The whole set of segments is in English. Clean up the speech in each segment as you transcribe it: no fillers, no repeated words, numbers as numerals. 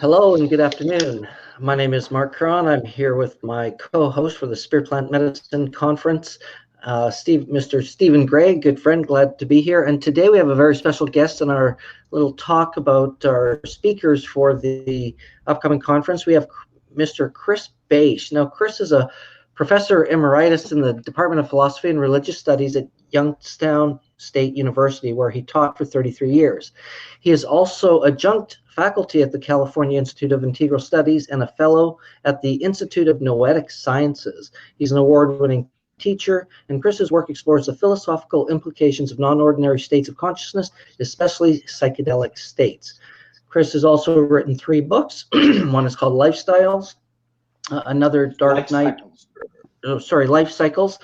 Hello and good afternoon. My name is Marc Caron. I'm here with my co-host for the Spirit Plant Medicine Conference, Mr. Stephen Gray, good friend, glad to be here. And today we have a very special guest in our little talk about our speakers for the upcoming conference. We have Mr. Chris Bache. Now, Chris is a professor emeritus in the Department of Philosophy and Religious Studies at Youngstown State University, where he taught for 33 years. He is also adjunct faculty at the California Institute of Integral Studies and a fellow at the Institute of Noetic Sciences. He's an award-winning teacher, and Chris's work explores the philosophical implications of non-ordinary states of consciousness, especially psychedelic states. Chris has also written 3 books. One is called Lifestyles, another Dark Night, Life Cycles,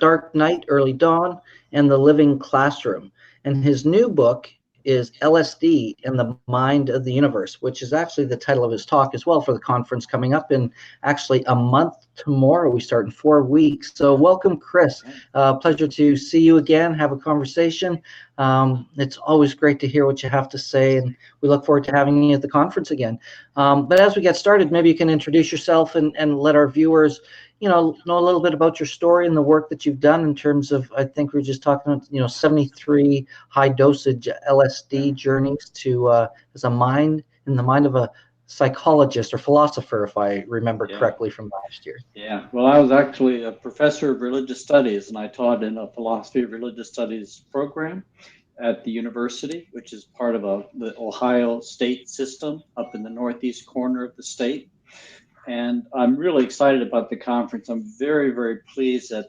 Dark Night, Early Dawn, and The Living Classroom. And his new book is LSD and the Mind of the Universe, which is actually the title of his talk as well for the conference coming up in actually a month tomorrow. We start in 4 weeks. So welcome, Chris. Pleasure to see you again, have a conversation. It's always great to hear what you have to say, and we look forward to having you at the conference again. But as we get started, maybe you can introduce yourself and let our viewers know a little bit about your story and the work that you've done in terms of, I think we were just talking about, 73 high dosage LSD journeys to as a mind in the mind of a psychologist or philosopher, if I remember correctly from last year. Yeah, well, I was actually a professor of religious studies, and I taught in a philosophy of religious studies program at the university, which is part of the Ohio state system up in the northeast corner of the state. And I'm really excited about the conference. I'm very, very pleased that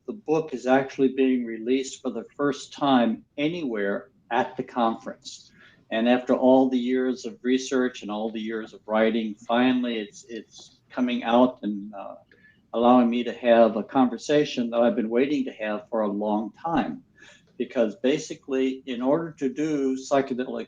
the book is actually being released for the first time anywhere at the conference. And after all the years of research and all the years of writing, finally it's coming out and allowing me to have a conversation that I've been waiting to have for a long time. Because basically, in order to do psychedelic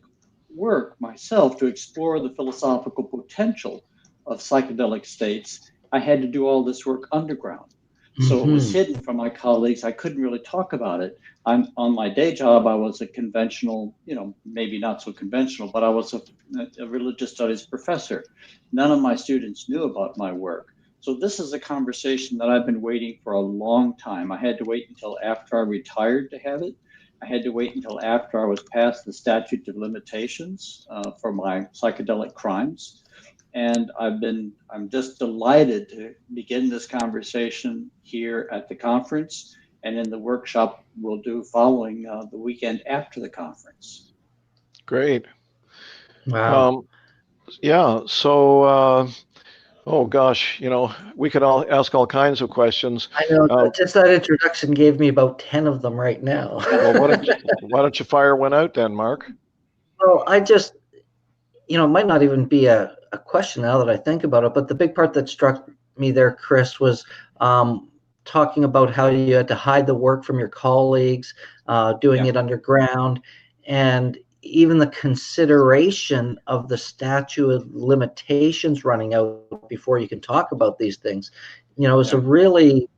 work myself, to explore the philosophical potential of psychedelic states, I had to do all this work underground. So it was hidden from my colleagues. I couldn't really talk about it. On my day job, I was a conventional, maybe not so conventional, but I was a religious studies professor. None of my students knew about my work. So this is a conversation that I've been waiting for a long time. I had to wait until after I retired to have it. I had to wait until after I was past the statute of limitations for my psychedelic crimes. And I'm just delighted to begin this conversation here at the conference and in the workshop we'll do following the weekend after the conference. Great. Wow. So, oh gosh, we could all ask all kinds of questions. I know, just that introduction gave me about 10 of them right now. Well, why don't you fire one out then, Marc? Well, I just, it might not even be a question now that I think about it, but the big part that struck me there, Chris, was talking about how you had to hide the work from your colleagues, doing it underground, and even the consideration of the statute of limitations running out before you can talk about these things. It's a really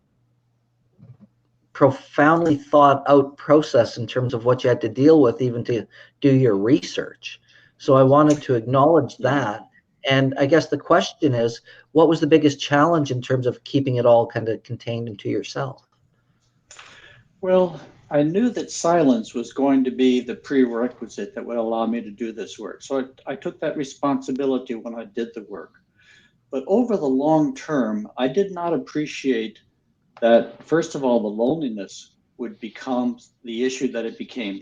profoundly thought out process in terms of what you had to deal with even to do your research. So I wanted to acknowledge that. And I guess the question is, what was the biggest challenge in terms of keeping it all kind of contained into yourself? Well, I knew that silence was going to be the prerequisite that would allow me to do this work. So I took that responsibility when I did the work. But over the long term, I did not appreciate that, first of all, the loneliness would become the issue that it became,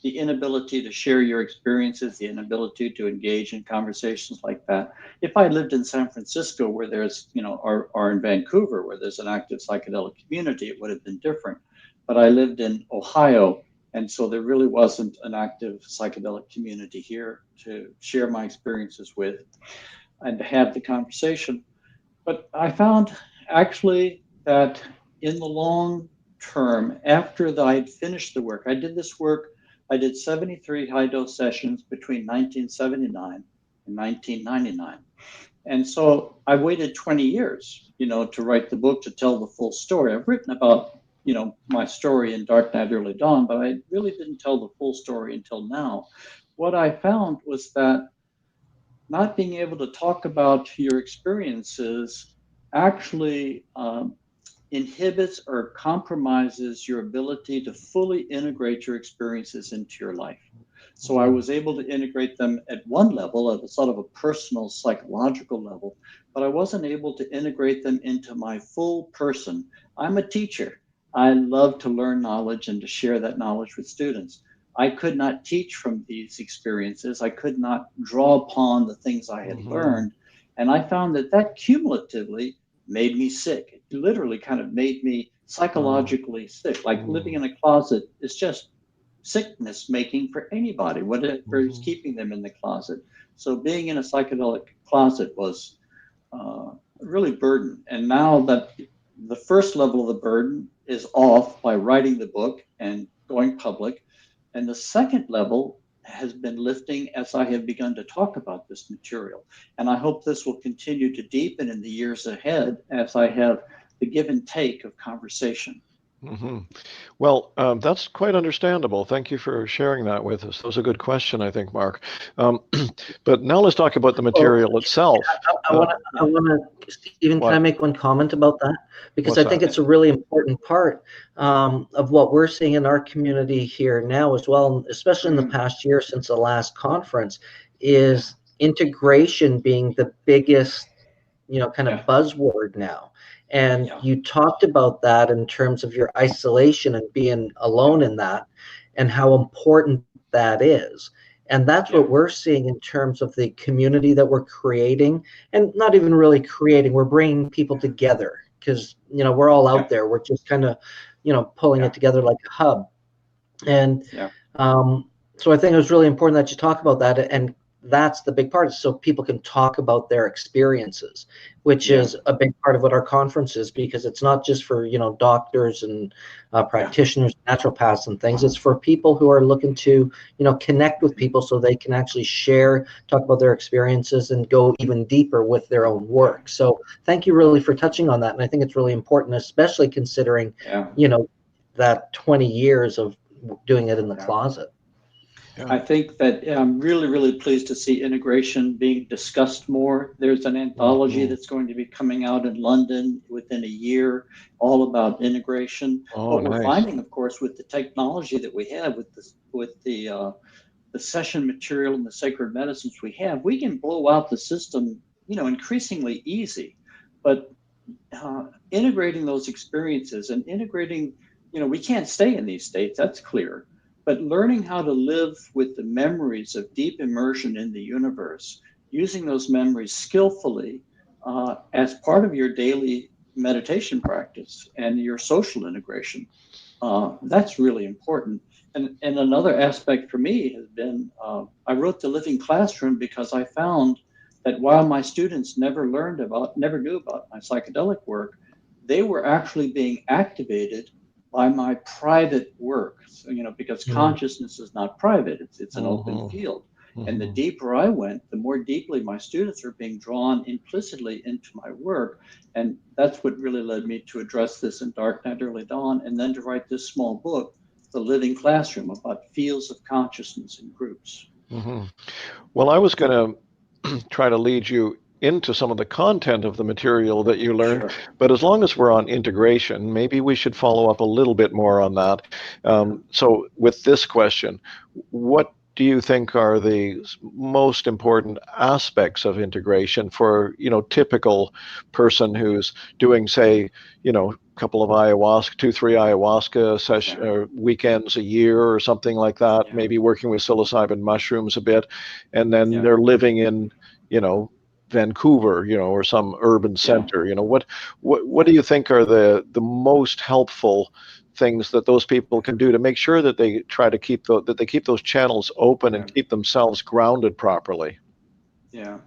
the inability to share your experiences, the inability to engage in conversations like that. If I lived in San Francisco where there's, or in Vancouver where there's an active psychedelic community, it would have been different. But I lived in Ohio, and so there really wasn't an active psychedelic community here to share my experiences with and to have the conversation. But I found actually that in the long term, after I'd finished the work, I did 73 high dose sessions between 1979 and 1999. And so I waited 20 years, to write the book, to tell the full story. I've written about, my story in Dark Night, Early Dawn, but I really didn't tell the full story until now. What I found was that not being able to talk about your experiences actually inhibits or compromises your ability to fully integrate your experiences into your life. So I was able to integrate them at one level, at a sort of a personal psychological level, but I wasn't able to integrate them into my full person. I'm a teacher. I love to learn knowledge and to share that knowledge with students. I could not teach from these experiences. I could not draw upon the things I had Hmm. learned. And I found that that cumulatively made me sick. It literally kind of made me Oh. psychologically sick. Like living Mm-hmm. in a closet is just sickness making for anybody, whatever is Mm-hmm. keeping them in the closet. So being in a psychedelic closet was really burden. And now that the first level of the burden is off by writing the book and going public, and the second level has been lifting as I have begun to talk about this material. And I hope this will continue to deepen in the years ahead as I have the give and take of conversation. Hmm. Well, that's quite understandable. Thank you for sharing that with us. That was a good question, I think, Mark. Um, but now let's talk about the Well, material itself. I want to, I Yeah. want to, Stephen, can I What? make one comment about that? Because What's I think that? it's a really important part of what we're seeing in our community here now as well, especially in the past year since the last conference, Yeah. is integration being the biggest, kind of Yeah. buzzword now. And Yeah. you talked about that in terms of your isolation and being Yeah. alone in that and how important that is. And that's Yeah. what we're seeing in terms of the community that we're creating, and not even really creating, we're bringing people together because, we're all Yeah. out there. We're just kind of, pulling Yeah. it together like a hub. And Yeah. so I think it was really important that you talk about that. And that's the big part, so people can talk about their experiences, which Yeah. is a big part of what our conference is, because it's not just for, doctors and Yeah. practitioners, naturopaths and things. It's for people who are looking to, connect with people so they can actually share, talk about their experiences and go even deeper with their own Yeah. work. So thank you really for touching on that. And I think it's really important, especially considering, Yeah. that 20 years of doing it in the Yeah. closet. Yeah. I think that I'm really, really pleased to see integration being discussed more. There's an anthology Hmm. that's going to be coming out in London within a year, all about integration. Oh, What we're nice. finding, of course, with the technology that we have, with the session material and the sacred medicines we have, we can blow out the system, increasingly easy. But integrating those experiences and integrating, we can't stay in these states, that's clear, but learning how to live with the memories of deep immersion in the universe, using those memories skillfully as part of your daily meditation practice and your social integration, that's really important. And another aspect for me has been I wrote The Living Classroom because I found that while my students never knew about my psychedelic work, they were actually being activated by my private work. So, because Mm. consciousness is not private, it's an open Hmm. field. And the Hmm. deeper I went, the more deeply my students are being drawn implicitly into my work. And that's what really led me to address this in Dark Night, Early Dawn, and then to write this small book, The Living Classroom, about fields of consciousness in groups. Hmm. Well, I was going to try to lead you into some of the content of the material that you learned, Sure. but as long as we're on integration, maybe we should follow up a little bit more on that. So, with this question, what do you think are the most important aspects of integration for, typical person who's doing, say, a couple of ayahuasca, 2, 3 ayahuasca session Yeah. or weekends a year or something like that, Yeah. maybe working with psilocybin mushrooms a bit, and then Yeah. they're living in, you know, Vancouver, or some urban Yeah. center. What do you think are the most helpful things that those people can do to make sure that they try to that they keep those channels open and Yeah. keep themselves grounded properly? Yeah.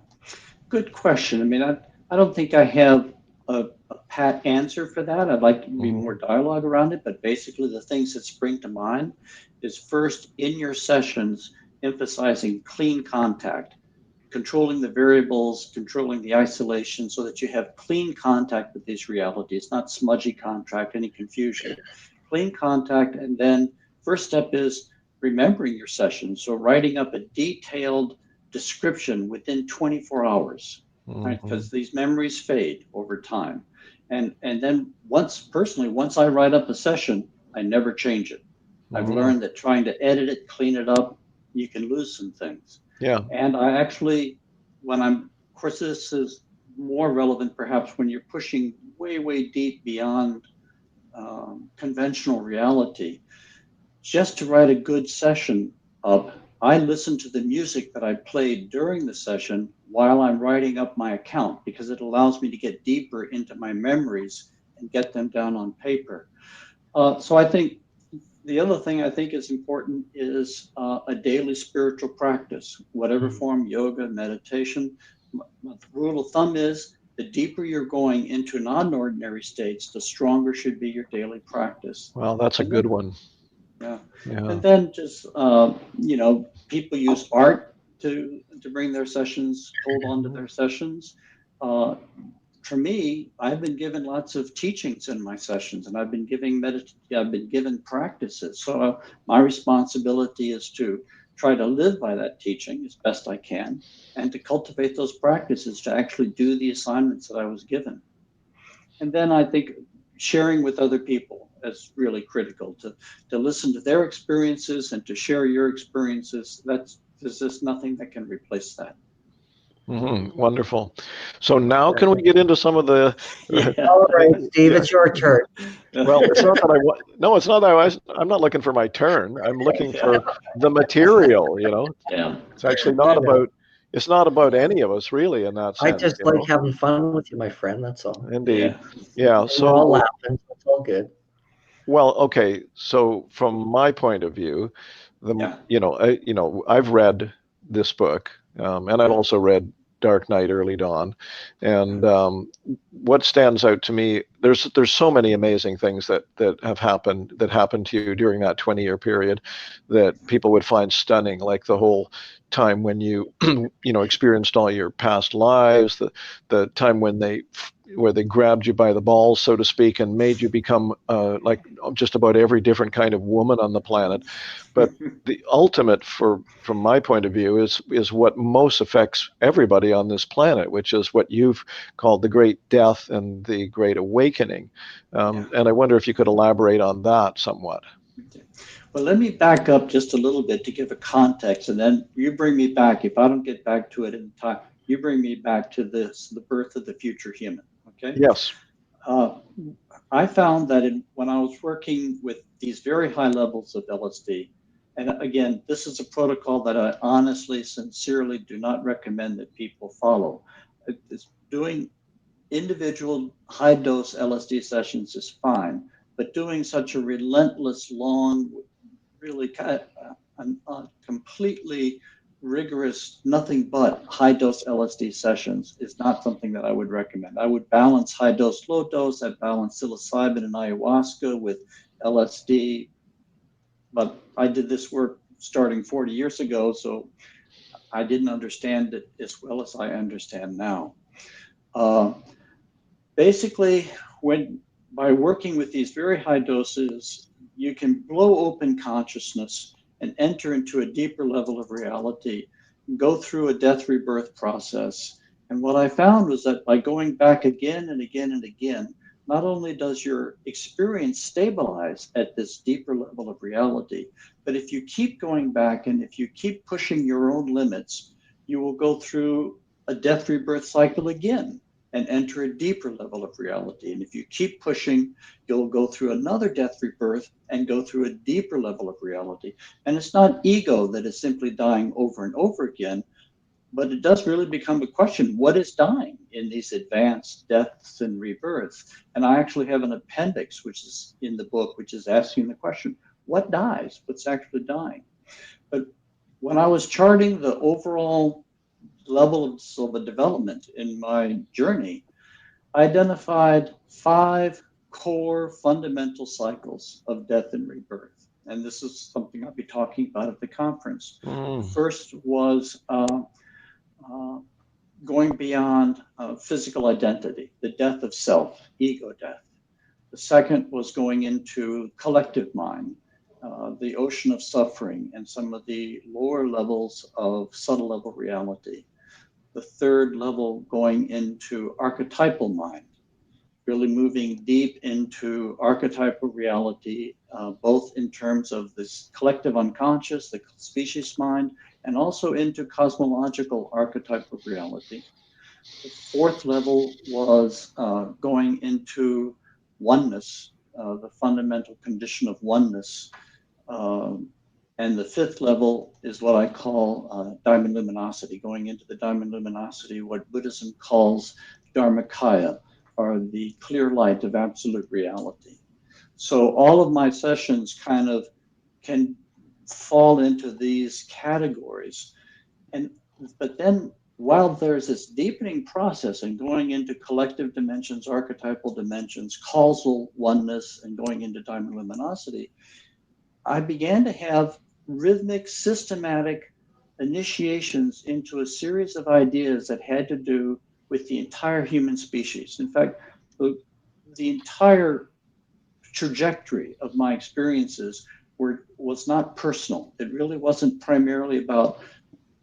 Good question. I mean, I don't think I have a pat answer for that. I'd like to be Hmm. more dialogue around it, but basically the things that spring to mind is first in your sessions, emphasizing clean contact, controlling the variables, controlling the isolation so that you have clean contact with these realities, not smudgy contact, any confusion. Clean contact. And then first step is remembering your session. So writing up a detailed description within 24 hours, right? Because these memories fade over time. And then once I write up a session, I never change it. I've learned that trying to edit it, clean it up, you can lose some things. Yeah. And I actually, of course, this is more relevant perhaps when you're pushing way, way deep beyond conventional reality. Just to write a good session up, I listen to the music that I played during the session while I'm writing up my account, because it allows me to get deeper into my memories and get them down on paper. So I think the other thing I think is important is a daily spiritual practice, whatever form, yoga, meditation. The rule of thumb is the deeper you're going into non-ordinary states, the stronger should be your daily practice. Well, that's a good one. Yeah. Yeah. And then just, people use art to bring their sessions, hold on to their sessions. For me, I've been given lots of teachings in my sessions, and I've been given practices. So my responsibility is to try to live by that teaching as best I can, and to cultivate those practices to actually do the assignments that I was given. And then I think sharing with other people is really critical, to listen to their experiences and to share your experiences. There's just nothing that can replace that. Wonderful. So now can we get into some of the Yeah. All right, Steve, it's your turn. well, it's not that I want, no, it's not that I'm not looking for my turn. I'm looking for the material, Yeah. It's actually it's not about any of us really in that I sense, just like having fun with you, my friend. That's all. Indeed. Yeah. We're all So, laughing. So it's all good. well, okay. So from my point of view, I've read this book, and I've also read Dark Knight, Early Dawn, and what stands out to me, there's so many amazing things that happened to you during that 20-year period that people would find stunning, like the whole time when you experienced all your past lives, the time where they grabbed you by the balls, so to speak, and made you become like just about every different kind of woman on the planet. But the ultimate, from my point of view, is what most affects everybody on this planet, which is what you've called the Great Death and the Great Awakening. And I wonder if you could elaborate on that somewhat. Well, let me back up just a little bit to give a context, and then you bring me back. If I don't get back to it in time, you bring me back to the birth of the future human. Okay? Yes. I found that when I was working with these very high levels of LSD, and again, this is a protocol that I honestly, sincerely do not recommend that people follow. Doing individual high dose LSD sessions is fine, but doing such a relentless, long, really completely rigorous, nothing but high dose LSD sessions is not something that I would recommend. I would balance high dose, low dose. I'd balance psilocybin and ayahuasca with LSD. But I did this work starting 40 years ago, so I didn't understand it as well as I understand now. Basically, by working with these very high doses, you can blow open consciousness and enter into a deeper level of reality, go through a death rebirth process. And what I found was that by going back again and again and again, not only does your experience stabilize at this deeper level of reality, but if you keep going back and if you keep pushing your own limits, you will go through a death rebirth cycle again and enter a deeper level of reality. And if you keep pushing, you'll go through another death rebirth and go through a deeper level of reality. And it's not ego that is simply dying over and over again, but it does really become a question, what is dying in these advanced deaths and rebirths? And I actually have an appendix, which is in the book, which is asking the question, what dies? What's actually dying? But when I was charting the overall levels of a development in my journey, I identified 5 core fundamental cycles of death and rebirth. And this is something I'll be talking about at the conference. First was going beyond physical identity, the death of self, ego death. The second was going into collective mind. the ocean of suffering, and some of the lower levels of subtle level reality. The third level going into archetypal mind, really moving deep into archetypal reality, both in terms of this collective unconscious, the species mind, and also into cosmological archetypal reality. The fourth level was going into oneness, the fundamental condition of oneness. And the fifth level is what I call diamond luminosity, going into the diamond luminosity, what Buddhism calls Dharmakaya, or the clear light of absolute reality. So all of my sessions kind of can fall into these categories. But then while there's this deepening process and going into collective dimensions, archetypal dimensions, causal oneness, and going into diamond luminosity, I began to have rhythmic, systematic initiations into a series of ideas that had to do with the entire human species. In fact, the entire trajectory of my experiences was not personal. It really wasn't primarily about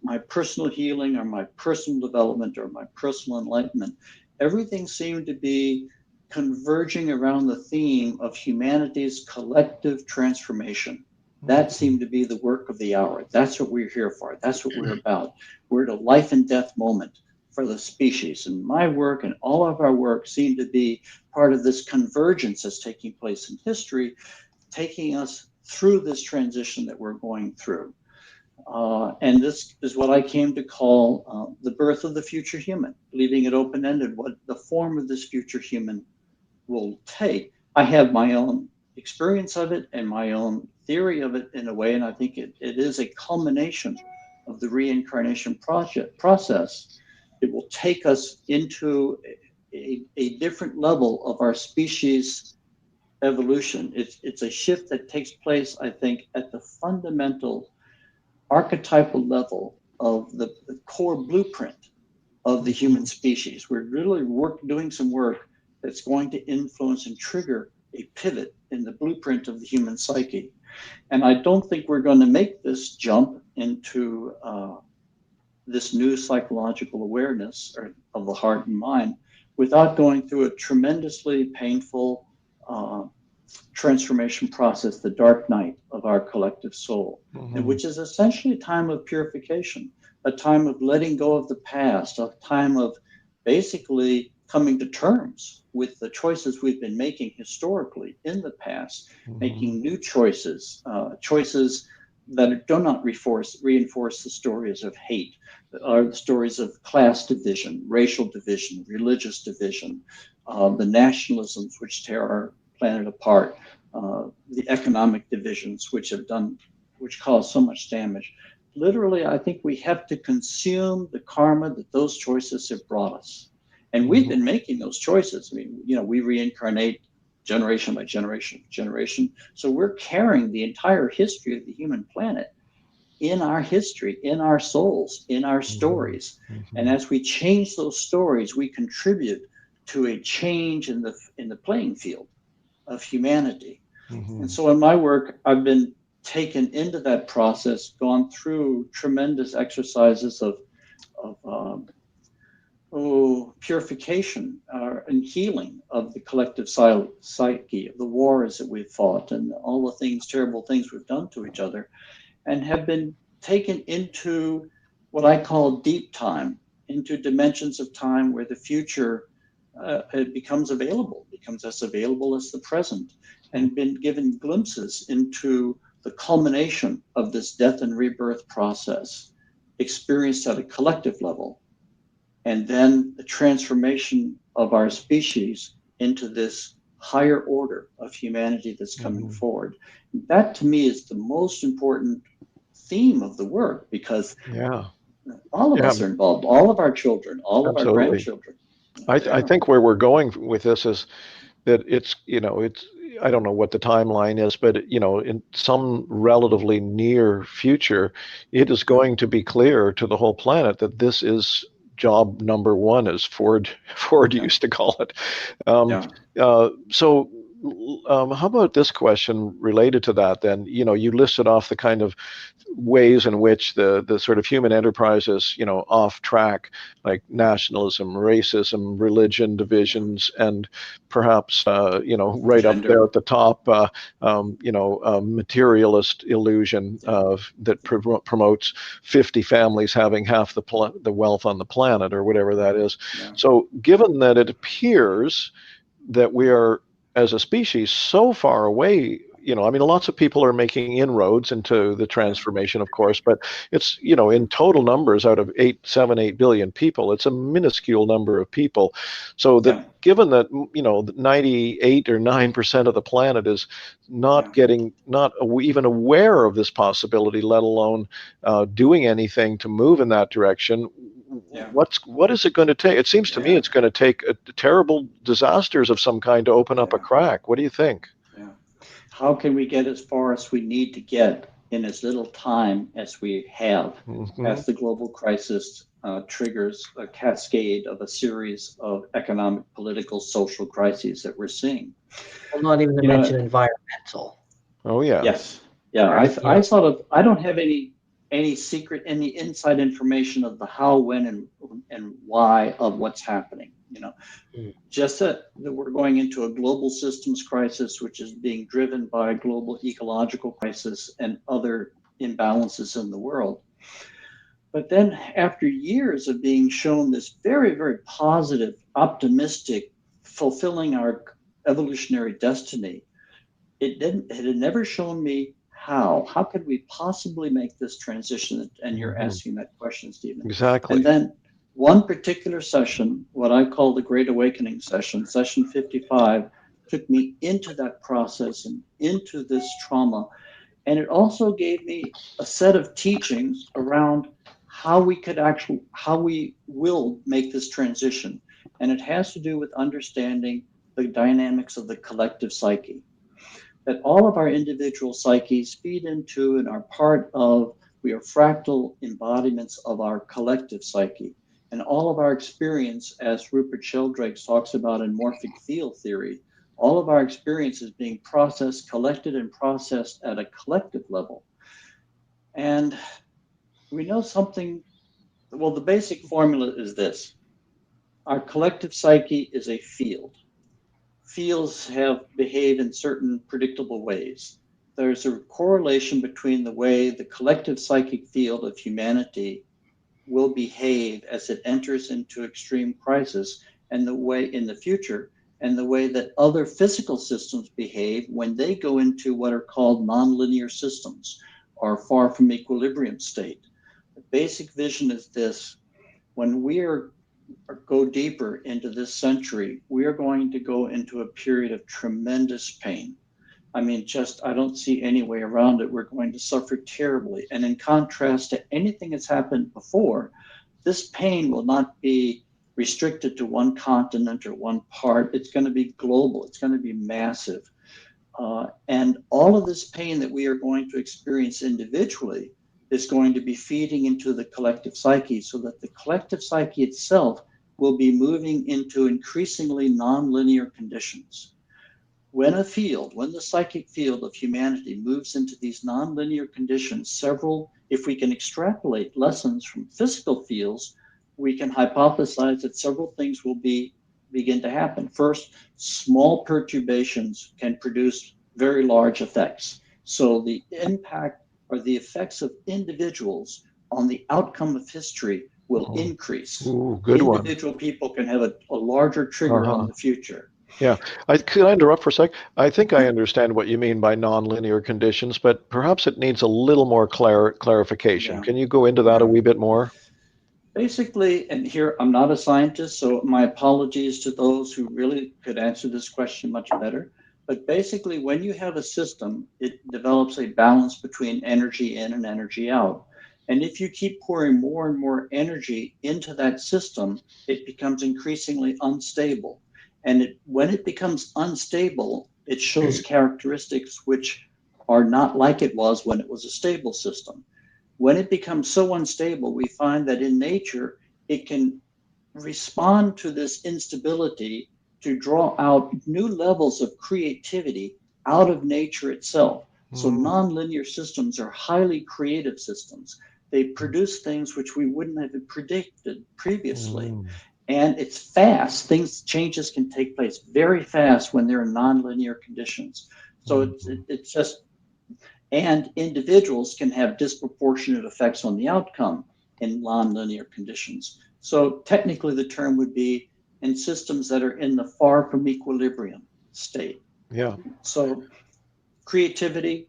my personal healing or my personal development or my personal enlightenment. Everything seemed to be converging around the theme of humanity's collective transformation. That seemed to be the work of the hour. That's what we're here for. That's what we're about. We're at a life and death moment for the species. And my work and all of our work seemed to be part of this convergence that's taking place in history, taking us through this transition that we're going through. And this is what I came to call the birth of the future human, leaving it open-ended, what the form of this future human will take. I have my own experience of it and my own theory of it in a way, and I think it is a culmination of the reincarnation process. It will take us into a different level of our species evolution. It's a shift that takes place, I think, at the fundamental archetypal level of the core blueprint of the human species. We're really doing some work that's going to influence and trigger a pivot in the blueprint of the human psyche. And I don't think we're going to make this jump into this new psychological awareness of the heart and mind without going through a tremendously painful transformation process, the dark night of our collective soul, and which is essentially a time of purification, a time of letting go of the past, a time of basically coming to terms with the choices we've been making historically in the past, making new choices, choices that do not reinforce the stories of hate, are the stories of class division, racial division, religious division, the nationalisms which tear our planet apart, the economic divisions which cause so much damage. Literally, I think we have to consume the karma that those choices have brought us. And we've been making those choices. I mean, we reincarnate generation by generation. So we're carrying the entire history of the human planet in our history, in our souls, in our stories. And as we change those stories, we contribute to a change in the playing field of humanity. And so in my work, I've been taken into that process, gone through tremendous exercises of purification and healing of the collective psyche, of the wars that we've fought and all the terrible things we've done to each other, and have been taken into what I call deep time, into dimensions of time where the future it becomes as available as the present, and been given glimpses into the culmination of this death and rebirth process, experienced at a collective level, and then the transformation of our species into this higher order of humanity that's coming forward. That to me is the most important theme of the work, because all of us are involved, all of our children, all of our grandchildren. I think where we're going with this is that it's I don't know what the timeline is, but in some relatively near future, it is going to be clear to the whole planet that this is job number one, as Ford used to call it. So how about this question related to that then? You listed off the kind of ways in which the sort of human enterprise is, off track, like nationalism, racism, religion, divisions, and perhaps, right up Gender. there at the top, materialist illusion that promotes 50 families having half the wealth on the planet, or whatever that is. Yeah. So given that it appears that we are, as a species, so far away, lots of people are making inroads into the transformation, of course, but it's, in total numbers, out of 8 billion people, it's a minuscule number of people. So that, Yeah. given that, 98 or 9% of the planet is not even aware of this possibility, let alone doing anything to move in that direction. Yeah. What is it going to take? It seems to me it's going to take terrible disasters of some kind to open up a crack. What do you think? Yeah. How can we get as far as we need to get in as little time as we have, as the global crisis triggers a cascade of a series of economic, political, social crises that we're seeing? Well, not even to mention environmental. Oh yeah. Yes. Yeah. Right? I don't have any secret, any inside information of the how, when, and why of what's happening. Just that we're going into a global systems crisis, which is being driven by global ecological crisis and other imbalances in the world. But then, after years of being shown this very, very positive, optimistic, fulfilling our evolutionary destiny, it had never shown me how could we possibly make this transition. And you're asking that question, Stephen. Exactly. And then one particular session, what I call the Great Awakening session 55, took me into that process and into this trauma. And it also gave me a set of teachings around how we will make this transition. And it has to do with understanding the dynamics of the collective psyche, that all of our individual psyches feed into and are part of, we are fractal embodiments of our collective psyche. And all of our experience, as Rupert Sheldrake talks about in morphic field theory, all of our experience is being processed, collected, and processed at a collective level. And we know something, well, the basic formula is this. Our collective psyche is a field. Fields behave in certain predictable ways. There's a correlation between the way the collective psychic field of humanity will behave as it enters into extreme crisis, and the way in the future, and the way that other physical systems behave when they go into what are called nonlinear systems or far from equilibrium state. The basic vision is this: when go deeper into this century, we are going to go into a period of tremendous pain. I mean, I don't see any way around it. We're going to suffer terribly. And in contrast to anything that's happened before, this pain will not be restricted to one continent or one part. It's going to be global. It's going to be massive. And all of this pain that we are going to experience individually is going to be feeding into the collective psyche, so that the collective psyche itself will be moving into increasingly nonlinear conditions. When the psychic field of humanity moves into these nonlinear conditions, if we can extrapolate lessons from physical fields, we can hypothesize that several things will begin to happen. First, small perturbations can produce very large effects. So the impact or the effects of individuals on the outcome of history will increase. Ooh, good Individual people can have a larger trigger on the future. Yeah. Could I interrupt for a sec? I think I understand what you mean by nonlinear conditions, but perhaps it needs a little more clarification. Yeah. Can you go into that a wee bit more? Basically, and here I'm not a scientist, so my apologies to those who really could answer this question much better. But basically, when you have a system, it develops a balance between energy in and energy out. And if you keep pouring more and more energy into that system, it becomes increasingly unstable. And when it becomes unstable, it shows characteristics which are not like it was when it was a stable system. When it becomes so unstable, we find that in nature, it can respond to this instability to draw out new levels of creativity out of nature itself. So nonlinear systems are highly creative systems. They produce things which we wouldn't have predicted previously. And it's fast. Changes can take place very fast when they're in nonlinear conditions. So it's just, and individuals can have disproportionate effects on the outcome in nonlinear conditions. So technically the term would be in systems that are in the far from equilibrium state. Yeah. So creativity,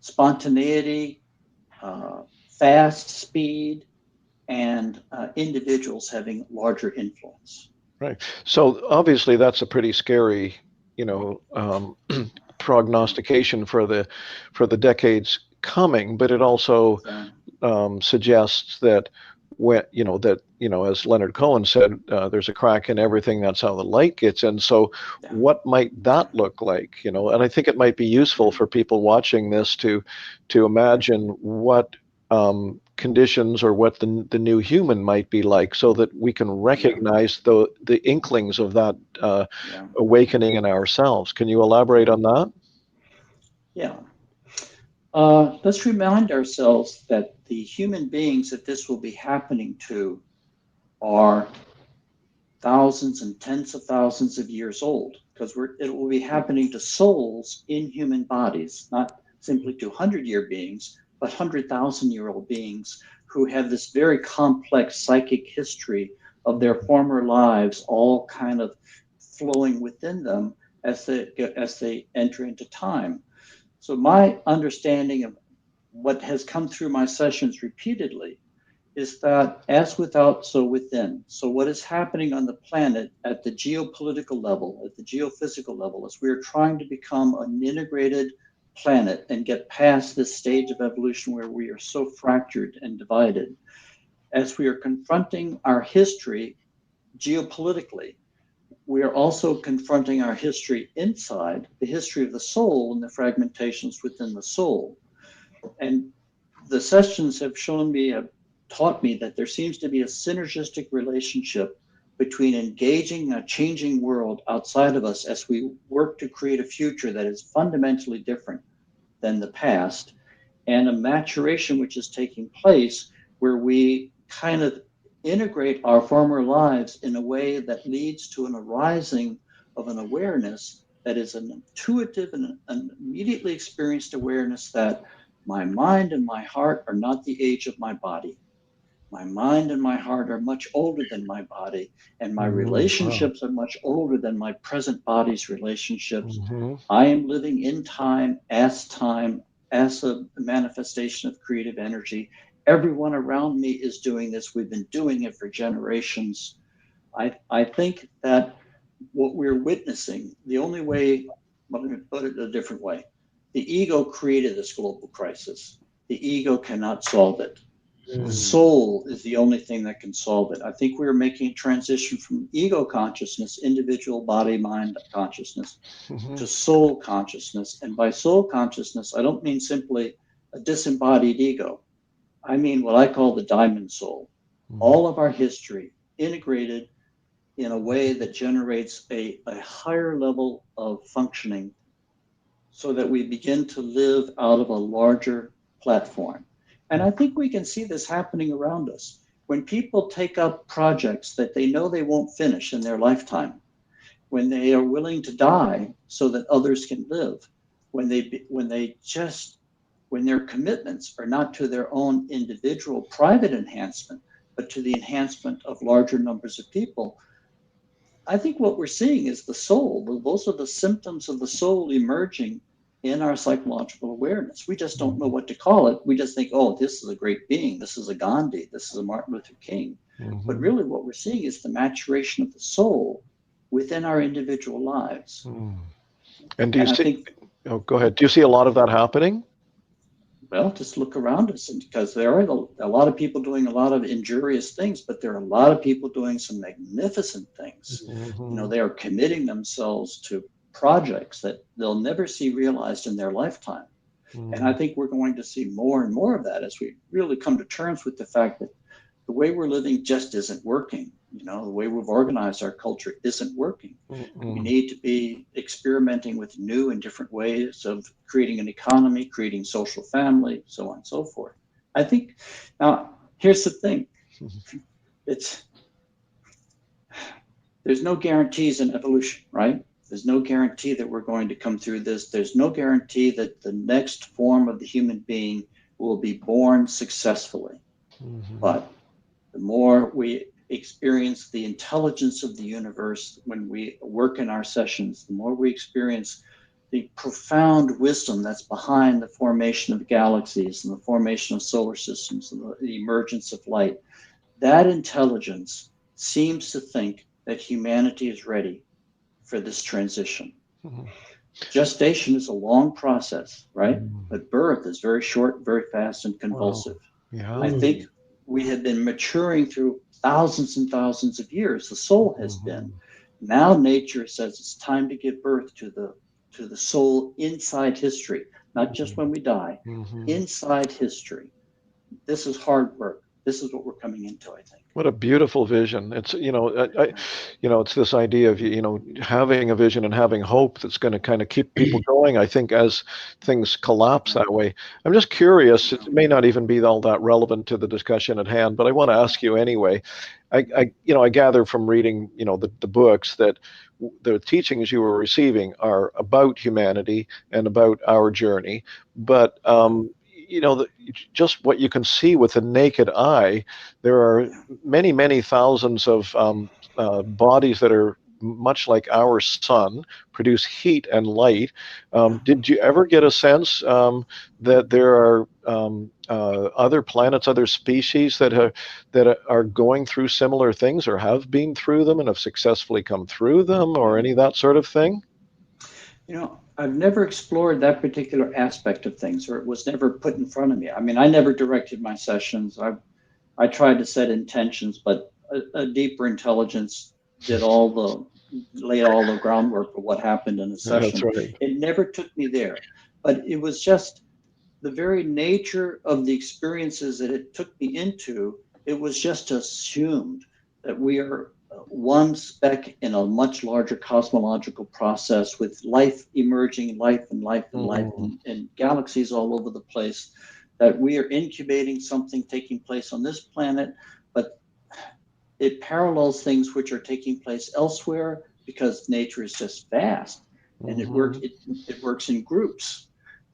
spontaneity, fast speed, and individuals having larger influence. Right. So obviously that's a pretty scary, prognostication for the decades coming, but it also suggests that as Leonard Cohen said, there's a crack in everything. That's how the light gets in. So what might that look like? And I think it might be useful for people watching this to imagine what conditions or what the new human might be like, so that we can recognize the inklings of that awakening in ourselves. Can you elaborate on that? Yeah. Let's remind ourselves that the human beings that this will be happening to are thousands and tens of thousands of years old, because it will be happening to souls in human bodies, not simply to 100-year beings, but 100,000-year-old beings who have this very complex psychic history of their former lives, all kind of flowing within them as they enter into time. So my understanding of what has come through my sessions repeatedly is that as without, so within. So what is happening on the planet at the geopolitical level, at the geophysical level, is we're trying to become an integrated planet and get past this stage of evolution where we are so fractured and divided. As we are confronting our history geopolitically, we are also confronting our history inside, the history of the soul and the fragmentations within the soul. And the sessions have taught me that there seems to be a synergistic relationship between engaging a changing world outside of us as we work to create a future that is fundamentally different than the past, and a maturation which is taking place where we kind of integrate our former lives in a way that leads to an arising of an awareness that is an intuitive and an immediately experienced awareness that my mind and my heart are not the age of my body. My mind and my heart are much older than my body, and my relationships are much older than my present body's relationships. I am living in time as a manifestation of creative energy. Everyone around me is doing this. We've been doing it for generations. I think that what we're witnessing, the only way, well, let me put it a different way. The ego created this global crisis. The ego cannot solve it. The soul is the only thing that can solve it. I think we're making a transition from ego consciousness, individual body, mind consciousness, to soul consciousness. And by soul consciousness, I don't mean simply a disembodied ego. I mean what I call the diamond soul. All of our history integrated in a way that generates a higher level of functioning so that we begin to live out of a larger platform. And I think we can see this happening around us. When people take up projects that they know they won't finish in their lifetime, when they are willing to die so that others can live, when their commitments are not to their own individual private enhancement, but to the enhancement of larger numbers of people, I think what we're seeing is the soul. Those are the symptoms of the soul emerging in our psychological awareness. We just don't know what to call it. We just think, oh, this is a great being. This is a Gandhi. This is a Martin Luther King. But really what we're seeing is the maturation of the soul within our individual lives. And do you see, go ahead. Do you see a lot of that happening? Well, just look around us, and because there are a lot of people doing a lot of injurious things, but there are a lot of people doing some magnificent things. They are committing themselves to projects that they'll never see realized in their lifetime. And I think we're going to see more and more of that as we really come to terms with the fact that the way we're living just isn't working. The way we've organized our culture isn't working. We need to be experimenting with new and different ways of creating an economy, creating social family, so on and so forth. I think, now, here's the thing. There's no guarantees in evolution, right? There's no guarantee that we're going to come through this. There's no guarantee that the next form of the human being will be born successfully. But the more we experience the intelligence of the universe when we work in our sessions, the more we experience the profound wisdom that's behind the formation of galaxies and the formation of solar systems and the emergence of light. That intelligence seems to think that humanity is ready for this transition. Gestation is a long process, right? But birth is very short, very fast, and convulsive. Yeah. I think we have been maturing through thousands and thousands of years. The soul has been. Now nature says it's time to give birth to the soul inside history, not just when we die, inside history. This is hard work. This is what we're coming into, I think. What a beautiful vision. It's, it's this idea of, having a vision and having hope that's going to kind of keep people going, I think, as things collapse that way. I'm just curious, it may not even be all that relevant to the discussion at hand, but I want to ask you anyway. I gather from reading, the books that the teachings you were receiving are about humanity and about our journey, but just what you can see with the naked eye, there are many, many thousands of bodies that are much like our sun, produce heat and light. Did you ever get a sense that there are other planets, other species that are going through similar things, or have been through them and have successfully come through them, or any of that sort of thing? I've never explored that particular aspect of things, or it was never put in front of me. I mean, I never directed my sessions. I tried to set intentions, but a deeper intelligence laid all the groundwork for what happened in a session. That's right. It never took me there, but it was just the very nature of the experiences that it took me into. It was just assumed that we are one speck in a much larger cosmological process, with life emerging, life and galaxies all over the place, that we are incubating something taking place on this planet, but it parallels things which are taking place elsewhere, because nature is just vast, and it works in groups.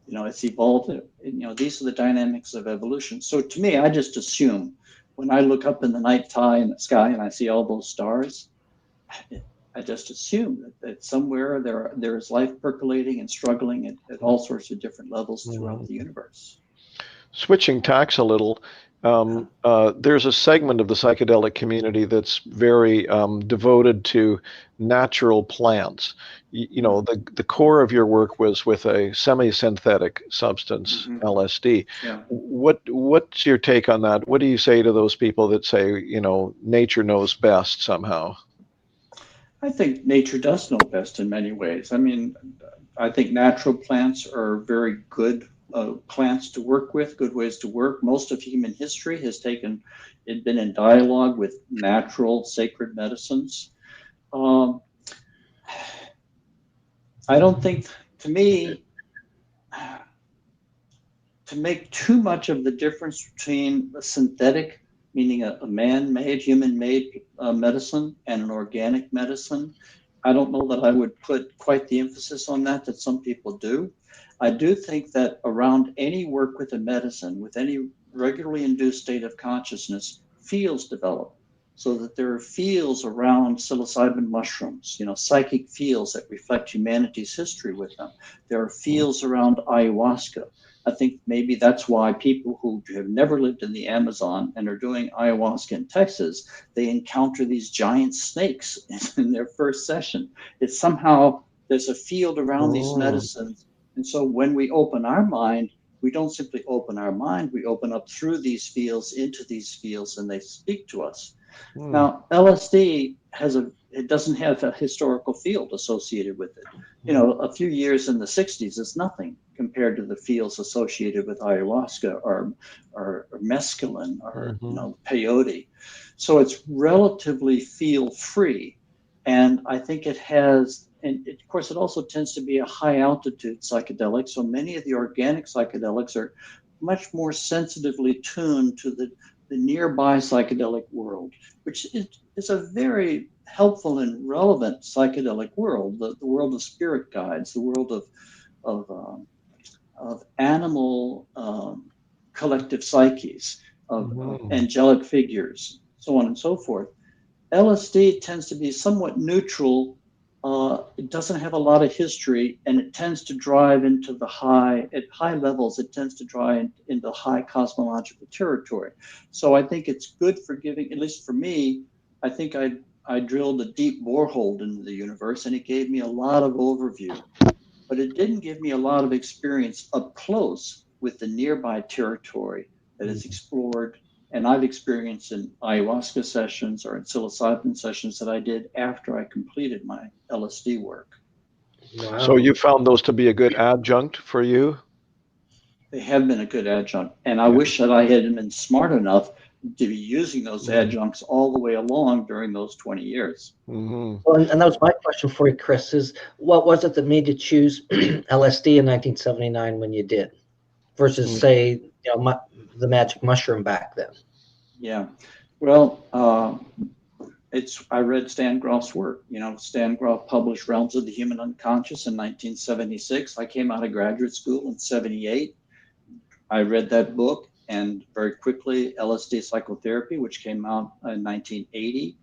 It's evolved. These are the dynamics of evolution. So to me, I just assume, when I look up in the night sky and I see all those stars, I just assume that somewhere there is life percolating and struggling at all sorts of different levels throughout the universe. Switching tacks a little, there's a segment of the psychedelic community that's very devoted to natural plants. The core of your work was with a semi-synthetic substance, LSD. Yeah. What's your take on that? What do you say to those people that say, nature knows best somehow? I think nature does know best in many ways. I mean, I think natural plants are very good plants to work with, good ways to work. Most of human history has been in dialogue with natural sacred medicines. I don't think, to me, to make too much of the difference between a synthetic, meaning a man-made, human-made medicine, and an organic medicine, I don't know that I would put quite the emphasis on that some people do. I do think that around any work with a medicine, with any regularly induced state of consciousness, fields develop, so that there are fields around psilocybin mushrooms, psychic fields that reflect humanity's history with them. There are fields around ayahuasca. I think maybe that's why people who have never lived in the Amazon and are doing ayahuasca in Texas, they encounter these giant snakes in their first session. It's somehow, there's a field around these medicines. And so when we open our mind, we don't simply open our mind, we open up through these fields into these fields, and they speak to us. Now, LSD it doesn't have a historical field associated with it. You know, a few years in the 60s is nothing compared to the fields associated with ayahuasca or mescaline or, you know, peyote. So it's relatively feel free. And I think it has, and of course, it also tends to be a high altitude psychedelic. So many of the organic psychedelics are much more sensitively tuned to the nearby psychedelic world, which is a very helpful and relevant psychedelic world, the world of spirit guides, the world of animal collective psyches, of angelic figures, so on and so forth. LSD tends to be somewhat neutral. It doesn't have a lot of history, and it tends to drive into the at high levels, it tends to drive into high cosmological territory. So I think it's good for giving, at least for me, I think I drilled a deep borehole into the universe, and it gave me a lot of overview, but it didn't give me a lot of experience up close with the nearby territory that is explored. And I've experienced in ayahuasca sessions or in psilocybin sessions that I did after I completed my LSD work. Wow. So you found those to be a good adjunct for you? They have been a good adjunct. And I wish that I had been smart enough to be using those adjuncts all the way along during those 20 years. Well, and that was my question for you, Chris, is what was it that made you choose LSD in 1979 when you did versus, say, you know, the magic mushroom back then? Yeah. Well, I read Stan Grof's work. You know, Stan Grof published Realms of the Human Unconscious in 1976. I came out of graduate school in 78. I read that book, and very quickly LSD Psychotherapy, which came out in 1980.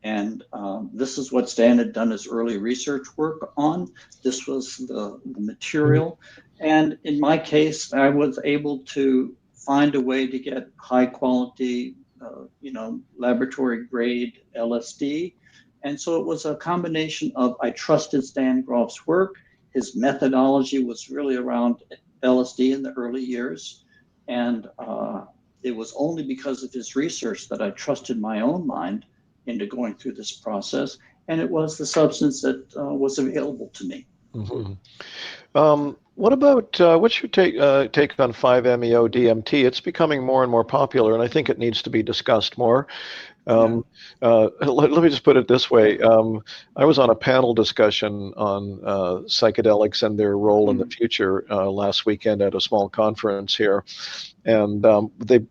And this is what Stan had done his early research work on. This was the material. And in my case, I was able to find a way to get high quality, you know, laboratory grade LSD. And so it was a combination of, I trusted Stan Grof's work. His methodology was really around LSD in the early years. And it was only because of his research that I trusted my own mind into going through this process. And it was the substance that was available to me. What about what's your take on 5-MeO DMT? It's becoming more and more popular, and I think it needs to be discussed more. Let me just put it this way. I was on a panel discussion on psychedelics and their role in the future last weekend at a small conference here. And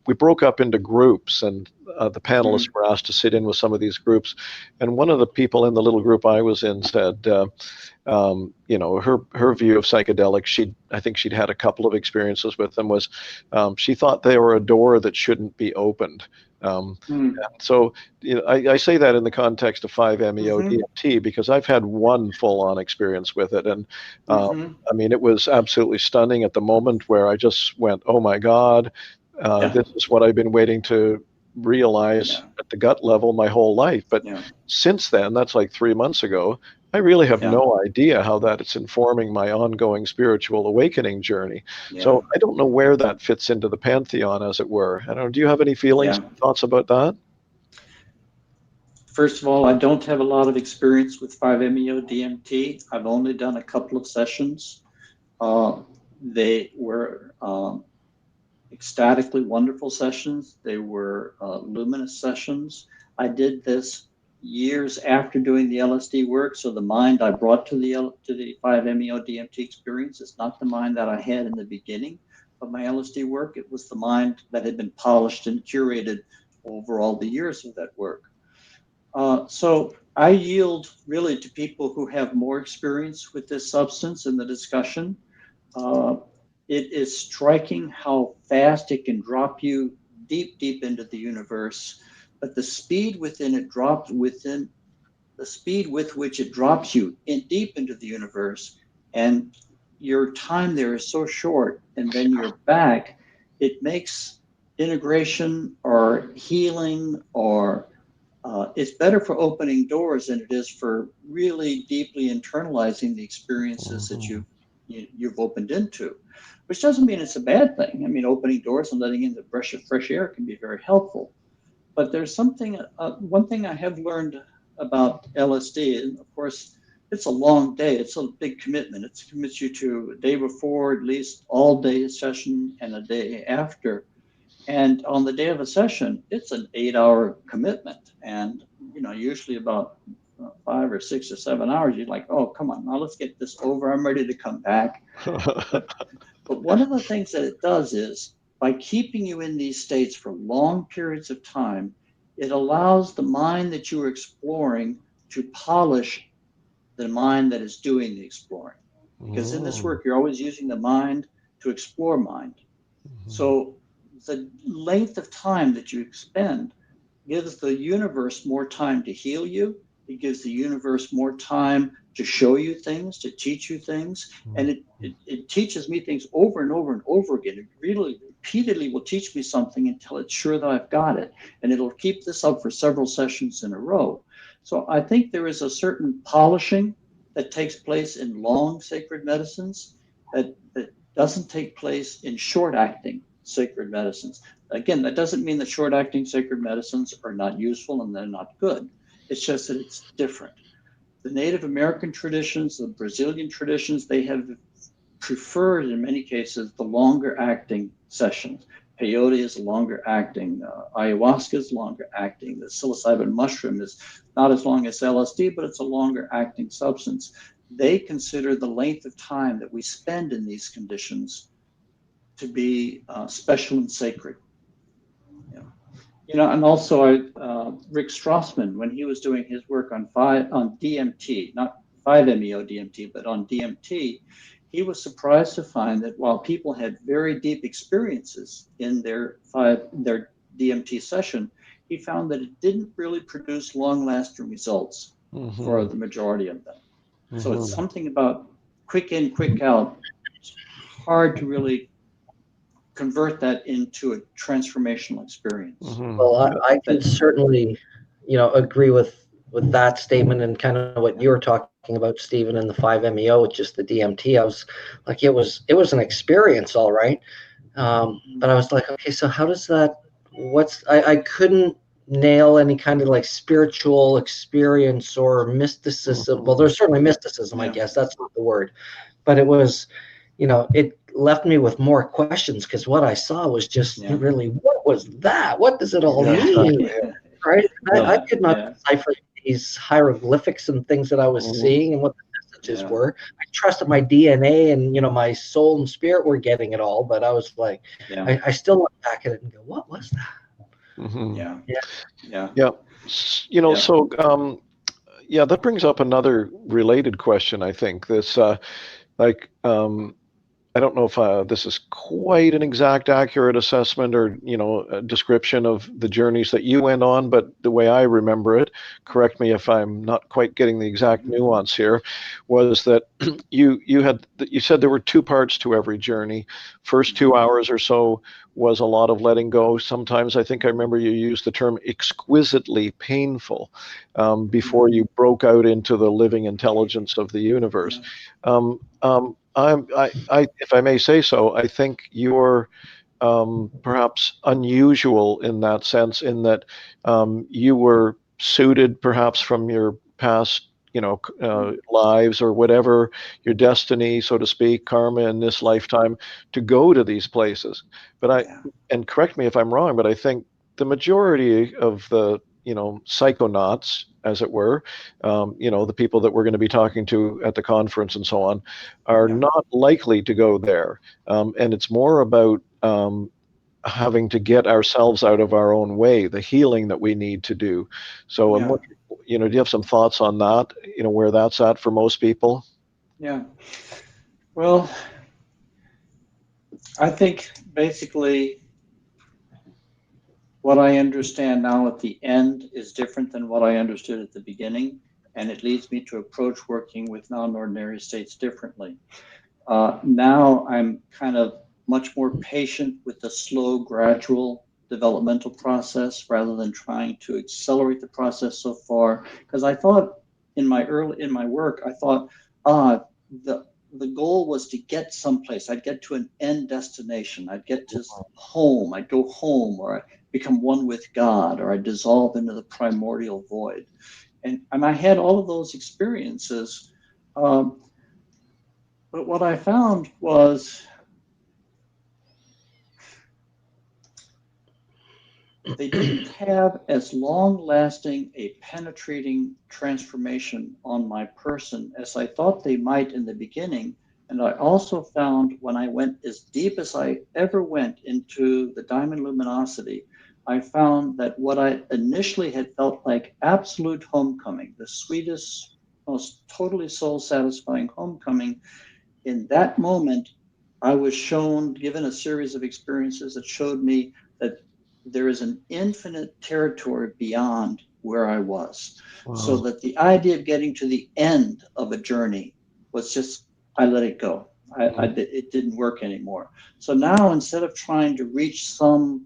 we broke up into groups, and the panelists were asked to sit in with some of these groups. And one of the people in the little group I was in said, you know, her view of psychedelics, I think she'd had a couple of experiences with them, was she thought they were a door that shouldn't be opened. So, you know, I say that in the context of 5-MeO DMT because I've had one full-on experience with it, and I mean, it was absolutely stunning at the moment where I just went, "Oh my God, this is what I've been waiting to realize at the gut level my whole life." But since then, that's like 3 months ago, I really have no idea how that it's informing my ongoing spiritual awakening journey. So I don't know where that fits into the pantheon, as it were. I don't know, do you have any feelings, thoughts about that? First of all, I don't have a lot of experience with 5-MeO DMT. I've only done a couple of sessions. They were ecstatically wonderful sessions. They were luminous sessions. I did this years after doing the LSD work, so the mind I brought to the 5-MeO DMT experience is not the mind that I had in the beginning of my LSD work. It was the mind that had been polished and curated over all the years of that work. So I yield really to people who have more experience with this substance in the discussion. It is striking how fast it can drop you deep, deep into the universe, but the speed within it drops within the speed with which it drops you in deep into the universe, and your time there is so short, and then you're back. It makes integration or healing or it's better for opening doors than it is for really deeply internalizing the experiences that you've opened into, which doesn't mean it's a bad thing. I mean, opening doors and letting in the fresh air can be very helpful. But there's something, one thing I have learned about LSD, and of course, it's a long day. It's a big commitment. It commits you to a day before, at least all day session, and a day after. And on the day of a session, it's an 8 hour commitment. And, usually about 5 or 6 or 7 hours, you're like, oh, come on, now let's get this over. I'm ready to come back. But one of the things that it does is by keeping you in these states for long periods of time, it allows the mind that you are exploring to polish the mind that is doing the exploring. Because in this work, you're always using the mind to explore mind. So the length of time that you spend gives the universe more time to heal you. It gives the universe more time to show you things, to teach you things. And it teaches me things over and over and over again. It really repeatedly will teach me something until it's sure that I've got it. And it'll keep this up for several sessions in a row. So I think there is a certain polishing that takes place in long sacred medicines that doesn't take place in short-acting sacred medicines. Again, that doesn't mean that short-acting sacred medicines are not useful and they're not good. It's just that it's different. The Native American traditions, the Brazilian traditions, they have preferred in many cases the longer-acting sessions. Peyote is longer acting, ayahuasca is longer acting, the psilocybin mushroom is not as long as LSD, but it's a longer acting substance. They consider the length of time that we spend in these conditions to be special and sacred. And also Rick Strassman, when he was doing his work on DMT, not 5-MeO DMT, but on DMT, he was surprised to find that while people had very deep experiences in their DMT session, he found that it didn't really produce long-lasting results for the majority of them. So it's something about quick in, quick out. It's hard to really convert that into a transformational experience. Well, I can certainly, agree with that statement and kind of what you were talking about, Stephen, and the 5-MeO with just the DMT. I was like, it was an experience, all right. But I was like, okay, so how does that? I couldn't nail any kind of like spiritual experience or mysticism. Well, there's certainly mysticism, I guess that's not the word, but it was, it left me with more questions because what I saw was just really, what was that? What does it all mean? Right? I could not decipher these hieroglyphics and things that I was seeing and what the messages were. I trusted my DNA and my soul and spirit were getting it all, but I was like, I still look back at it and go, what was that? So that brings up another related question. I think this I don't know if this is quite an exact, accurate assessment or, a description of the journeys that you went on, but the way I remember it, correct me if I'm not quite getting the exact nuance here, was that you said there were two parts to every journey. First 2 hours or so was a lot of letting go. Sometimes I think I remember you used the term exquisitely painful before you broke out into the living intelligence of the universe. If I may say so, I think you're perhaps unusual in that sense, in that you were suited perhaps from your past, lives or whatever, your destiny, so to speak, karma in this lifetime, to go to these places. But and correct me if I'm wrong, but I think the majority of the psychonauts, as it were, the people that we're going to be talking to at the conference and so on, are not likely to go there. And it's more about having to get ourselves out of our own way, the healing that we need to do. So, I'm wondering, do you have some thoughts on that, where that's at for most people? Yeah. Well, I think basically what I understand now at the end is different than what I understood at the beginning, and it leads me to approach working with non-ordinary states differently. Now I'm kind of much more patient with the slow, gradual developmental process rather than trying to accelerate the process so far. Because I thought in my work, I thought the goal was to get someplace. I'd get to an end destination. I'd get to home. I'd go home, or I become one with God, or I dissolve into the primordial void. And I had all of those experiences. Um, but what I found was they didn't have as long-lasting a penetrating transformation on my person as I thought they might in the beginning. And I also found when I went as deep as I ever went into the diamond luminosity, I found that what I initially had felt like absolute homecoming, the sweetest, most totally soul-satisfying homecoming, in that moment, I was given a series of experiences that showed me that there is an infinite territory beyond where I was. So Wow. that the idea of getting to the end of a journey was just, I let it go. It didn't work anymore. So now instead of trying to reach some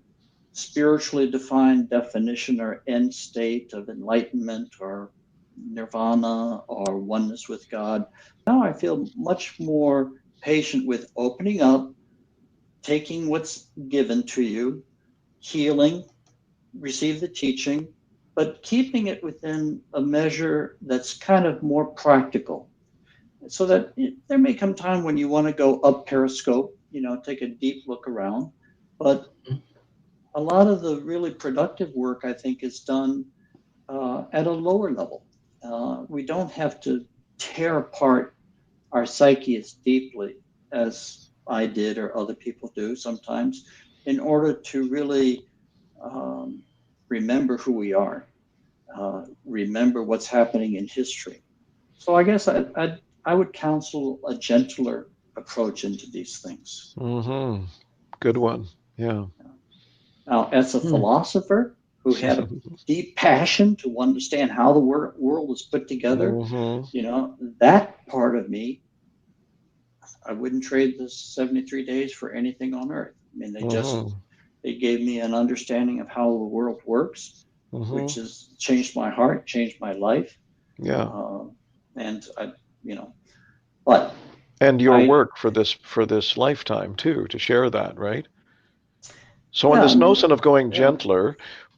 spiritually defined definition or end state of enlightenment or nirvana or oneness with God, now I feel much more patient with opening up, taking what's given to you, healing, receive the teaching, but keeping it within a measure that's kind of more practical. So that there may come time when you want to go up periscope, take a deep look around. But a lot of the really productive work, I think, is done at a lower level. We don't have to tear apart our psyche as deeply as I did or other people do sometimes in order to really um, remember who we are, remember what's happening in history. So I guess I would counsel a gentler approach into these things. Mm-hmm. Good one. Yeah. Now, as a Hmm. philosopher who had a deep passion to understand how the world was put together, Mm-hmm. that part of me, I wouldn't trade the 73 days for anything on earth. I mean, Mm-hmm. they gave me an understanding of how the world works, which Mm-hmm. has changed my heart, changed my life. Yeah. Um, and I, you know, but And your I, work for this lifetime too, to share that, right? So on yeah, I this mean, notion of going yeah, gentler,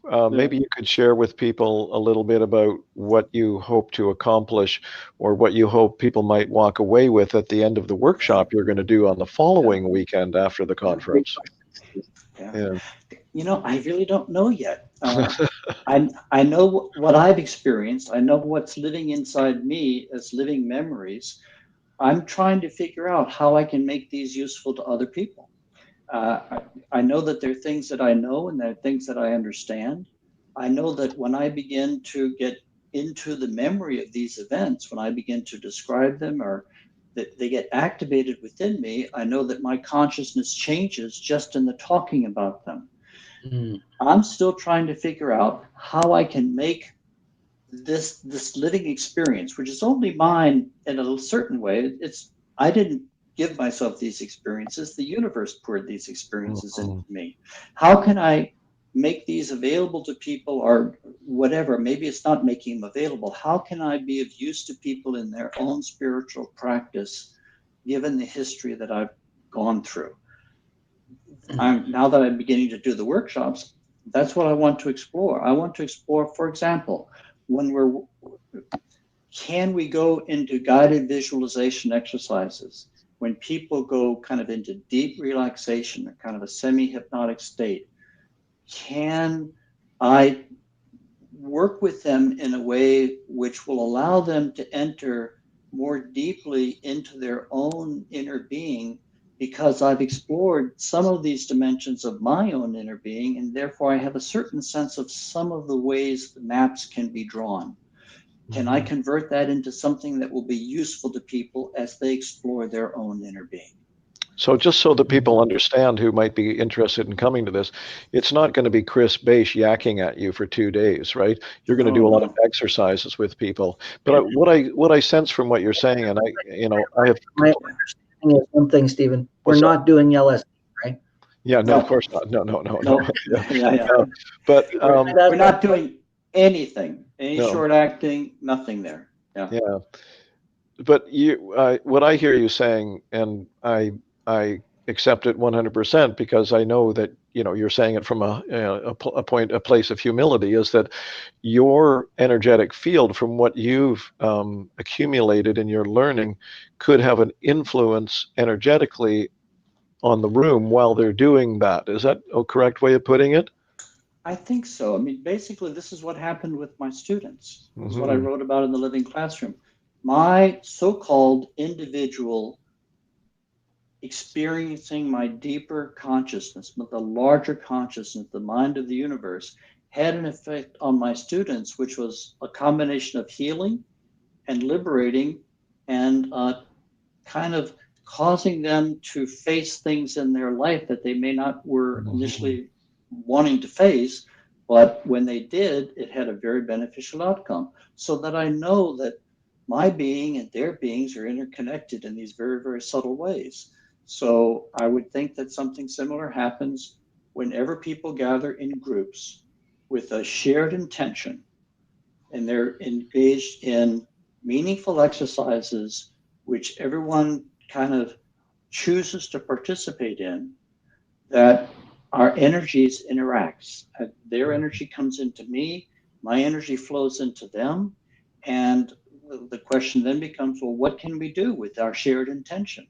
yeah. maybe you could share with people a little bit about what you hope to accomplish or what you hope people might walk away with at the end of the workshop you're going to do on the Yeah, following weekend after the yeah, conference. yeah. Yeah. I really don't know yet. I know what I've experienced. I know what's living inside me as living memories. I'm trying to figure out how I can make these useful to other people. I know that there are things that I know and there are things that I understand. I know that when I begin to get into the memory of these events, when I begin to describe them or that they get activated within me, I know that my consciousness changes just in the talking about them. Hmm. I'm still trying to figure out how I can make this living experience, which is only mine in a certain way. I didn't give myself these experiences. The universe poured these experiences into Mhm. me. How can I make these available to people or whatever? Maybe it's not making them available. How can I be of use to people in their own spiritual practice, given the history that I've gone through? Now that I'm beginning to do the workshops, that's what I want to explore. I want to explore, for example, when we're can we go into guided visualization exercises when people go kind of into deep relaxation or kind of a semi-hypnotic state? Can I work with them in a way which will allow them to enter more deeply into their own inner being because I've explored some of these dimensions of my own inner being, and therefore I have a certain sense of some of the ways the maps can be drawn. Can I Mhm. convert that into something that will be useful to people as they explore their own inner being? So just so that people understand who might be interested in coming to this, it's not going to be Chris Bache yakking at you for 2 days, right? You're going to No, do a lot of no. exercises with people. But what I sense from what you're saying, and I have My Yeah. understanding is one thing, Stephen. We're what's that? not doing LSD, right? Yeah, no, of No, course not. No, no, no, no. no. Yeah, Yeah, yeah. yeah. But We're not doing anything, any no, short acting, nothing there. Yeah. yeah. But what I hear you saying, and I accept it 100% because I know that you're saying it from a place of humility, is that your energetic field, from what you've accumulated in your learning, could have an influence energetically on the room while they're doing that. Is that a correct way of putting it? I think so. I mean, basically, this is what happened with my students. This is what I Mm-hmm. wrote about in the Living Classroom. My so-called individual experiencing my deeper consciousness, the larger consciousness, the mind of the universe, had an effect on my students, which was a combination of healing and liberating and kind of causing them to face things in their life that they may not were initially wanting to face, but when they did, it had a very beneficial outcome. So that I know that my being and their beings are interconnected in these very, very subtle ways. So I would think that something similar happens whenever people gather in groups with a shared intention and they're engaged in meaningful exercises, which everyone kind of chooses to participate in, that our energies interacts. Their energy comes into me, my energy flows into them, and the question then becomes, well, what can we do with our shared intention?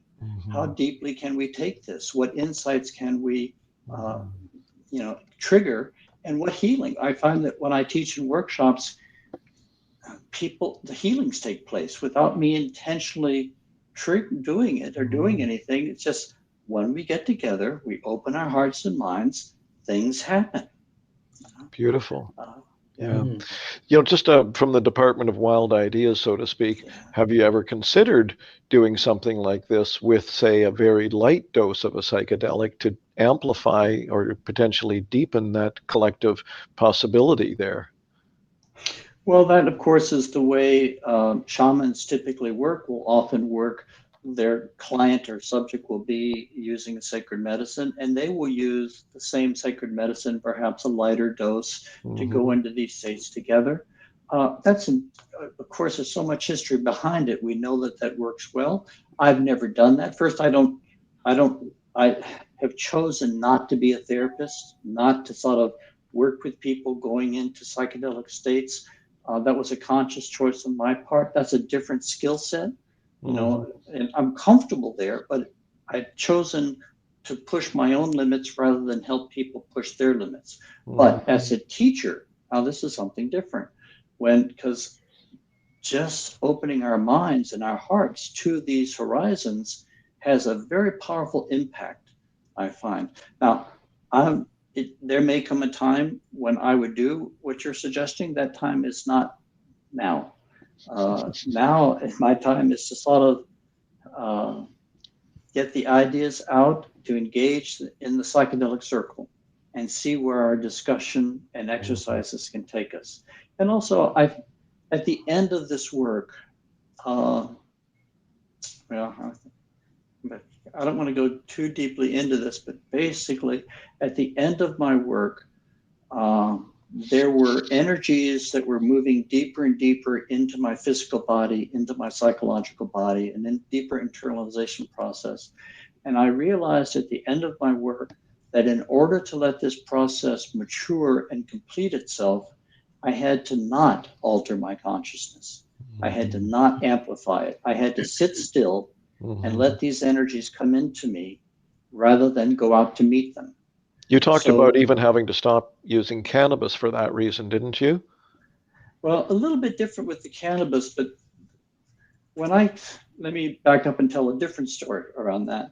How deeply can we take this? What insights can we, trigger? And what healing? I find that when I teach in workshops, the healings take place without me intentionally doing it or doing anything. It's just when we get together, we open our hearts and minds, things happen. Beautiful. Yeah. Mm. Just from the Department of Wild Ideas, so to speak, Yeah. have you ever considered doing something like this with, say, a very light dose of a psychedelic to amplify or potentially deepen that collective possibility there? Well, that, of course, is the way shamans typically work, will often work. Their client or subject will be using a sacred medicine, and they will use the same sacred medicine, perhaps a lighter dose, to go into these states together. Of course, there's so much history behind it. We know that that works well. I've never done that. First, I have chosen not to be a therapist, not to sort of work with people going into psychedelic states. That was a conscious choice on my part. That's a different skill set, and I'm comfortable there, but I've chosen to push my own limits rather than help people push their limits. But as a teacher, now this is something different because just opening our minds and our hearts to these horizons has a very powerful impact, I find. Now, there may come a time when I would do what you're suggesting. That time is not now. Now, my time is to sort of get the ideas out, to engage in the psychedelic circle and see where our discussion and exercises can take us. And also, at the end of this work, well, but I don't want to go too deeply into this, but basically, at the end of my work, there were energies that were moving deeper and deeper into my physical body, into my psychological body, and then deeper internalization process. And I realized at the end of my work that in order to let this process mature and complete itself, I had to not alter my consciousness. I had to not amplify it. I had to sit still and let these energies come into me rather than go out to meet them. You talked about So, even having to stop using cannabis for that reason, didn't you? well, a little bit different with the cannabis, but let me back up and tell a different story around that.